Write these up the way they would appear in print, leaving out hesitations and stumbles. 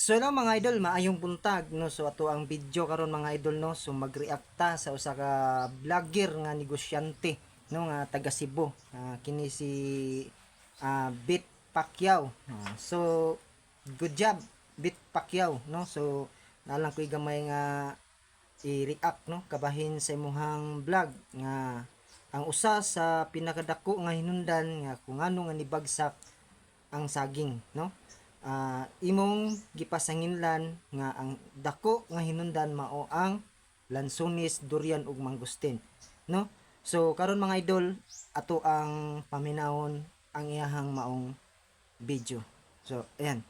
So no mga idol, maayong buntag no. So ato ang video karon mga idol no. So magreakta sa usa ka vlogger nga negosyante no nga taga Cebu. Kini si Bit Pacquiao. So good job Bit Pacquiao no. So nalang ko'y gamay nga i-react no kabahin sa imuhang vlog nga ang usa sa pinakadako nga hinundan nga kung ano nga nibagsak ang saging no. Imong gipasanginlan nga ang dako nga hinundan mao ang lansones, durian ug mangustin no. So karon mga idol ato ang paminawon ang iyahang maong video. So ayan.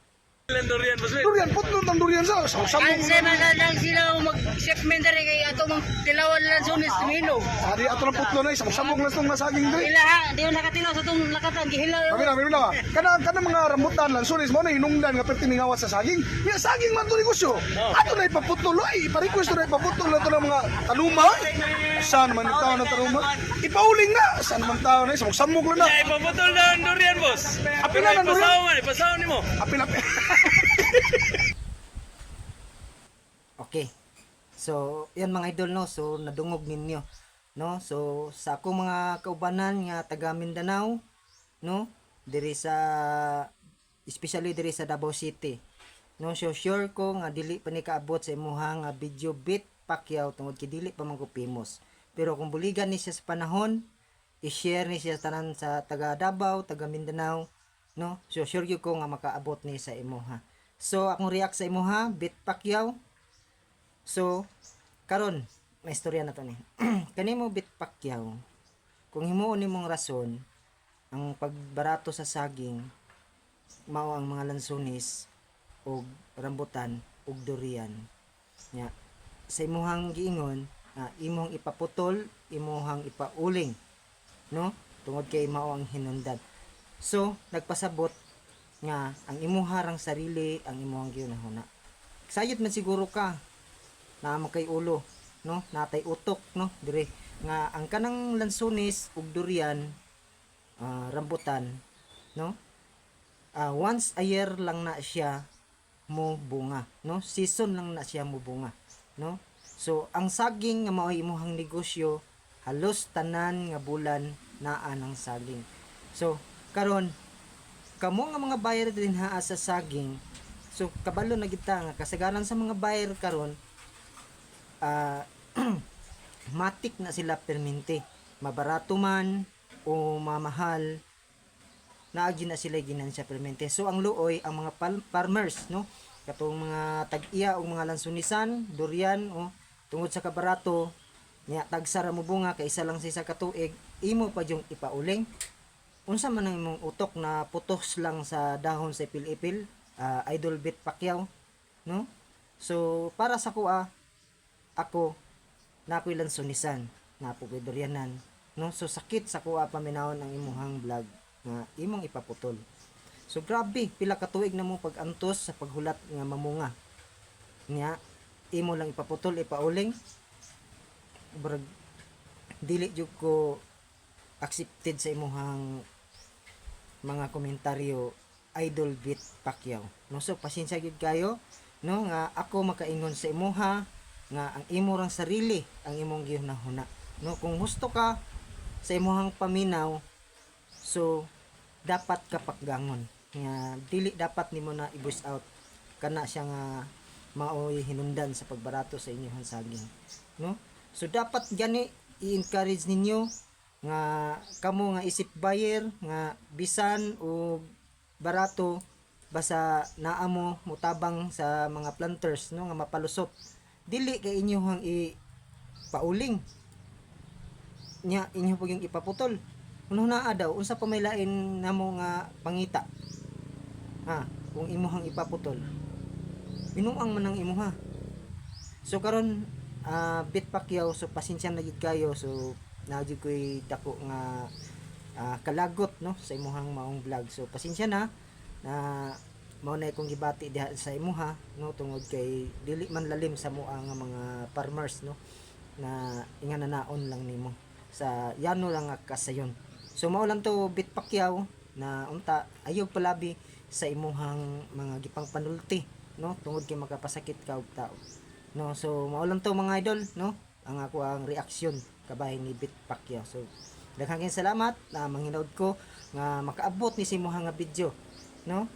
Durian, boss. Durian, putlon ng durian sa samong. Kanse man lang sila mag-shipment dari kay atong tilawan lang sunis tumino. Ari ato ng putlon ay samong lang tong nasaging diri. Ila ha, di na katilaw sa tong lakatan gihilaw. Kami na. Kana mga rambutan lang sunis mo na hinungdan nga perti mingawat sa saging. Ya saging man to negosyo. Ato na ipaputol ay ipa-request na ipaputol na to ng mga taluma. Saan man tao na taluma? Ipauling na. Saan man tao na samog lang na. Ay, paputol na ang durian, boss. Apil na ng durian. Ipasaw man, ipasaw ni mo. Apil. Okay. So, yan mga idol no. So, nadungog ninyo no. So, sa akong mga kaubanan nga taga Mindanao no, diri sa especially diri sa Davao City. No, so sure ko nga dili pa ni kaabot sa imuhang video Bit Pacquiao tungod kay dili pa man ko famous. Pero kung buligan ni siya sa panahon, i-share ni siya tanan sa taga Davao, taga Mindanao no. So sure gyud ko nga makaabot ni sa imuha. So akong react sa imuha Bit Pacquiao. So karon may istorya na to ni. Kanimo Bit Pacquiao, kung himuon nimong rason ang pagbarato sa saging mao ang mga lansones og rambutan ug durian nya sa imuhang giingon imong ipaputol, imuhang ipauling no tungod kay mao ang hinungdan. So nagpasabot nga ang imuharang sarili ang imuhang giunahuna. Sayot man siguro ka na makay ulo no, natay utok no dire nga ang kanang lansones ug durian rambutan no, once a year lang na siya mo bunga no, season lang na siya mo bunga no. So ang saging nga mao imong negosyo halos tanan nga bulan naa ng saging. So karon kamo nga mga buyer din ha sa saging, so kabalo na kita nga kasagaran sa mga buyer karon matik na sila permente, mabarato man o mamahal naagi na sila ginansya permente. So ang luoy ang mga farmers no, katong mga tag-iya o mga lansunisan, durian o tungod sa kabarato niya tagsara mo bunga kay isa lang sa isa ka tuig, imo pa yung ipauling. Unsa man ang imong utok na putos lang sa dahon sa ipil-ipil, Idol Bit Pacquiao no. So para sa kuha ako nakoy lansunisan, napoy durianan no. So sakit sa kuha paminawon ang imuhang vlog nga imong ipaputol. So grabe pila ka tuig na mo pag-antos sa paghulat nga mamunga nya imo lang ipaputol, ipauling. Brag dili jud ko accepted sa imuhang mga komentaryo Idol Bit Pacquiao no. So pasensya gid kayo no nga ako makaingon sa imuha nga ang imo rang sarili ang imong gihunahuna no. Kung gusto ka sa imuhang paminaw, so dapat ka pakgangon nga dili dapat nimo na i-voice out kana siya nga maoy hinundan sa pagbarato sa inyong saging no. So dapat gani i-encourage ninyo nga kamo nga isip buyer nga bisan o barato basta naa mo mutabang sa mga planters no nga mapalusot, dili kay inyong i-pauling nya inyo pag yung ipaputol. Uno naa daw unsa pa may lain namo nga pangita kung imuhang ipaputol binuang man ang imuha. So karon Bit Pacquiao, so pasensya na gid kayo. So naadyo ko'y dako nga kalagot no sa imuhang maong vlog. So pasensya na mao na akong gibati diha sa imuha no tungod kay dili man lalim sa moa nga mga farmers no na ingananaon lang nimo sa yano lang nga kasayon. So mao lang to Bit Pacquiao na unta ayaw palabi sa imuhang mga gipang panulti no, tungod kay makapasakit ka og tao. No, so mao lang to mga idol, no, ang ako ang reaksyon kabay ni Bit Pacquiao. So daghang kayong salamat na manghinaud ko nga makaabot ni si nga video, no.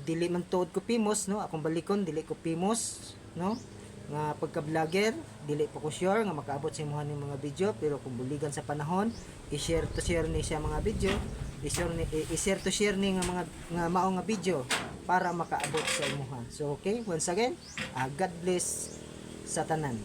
Dili man tuod ko pimos, no, akong balikon dili ko pimos, no, nga pagka-vlogger dili po ko sure nga makaabot sa imuha ni mga video, pero kung buligan sa panahon i-share to share ni siya mga video, i-share to share ni nga mga nga mao nga video para makaabot sa imuha. So okay, once again, God bless sa tanan.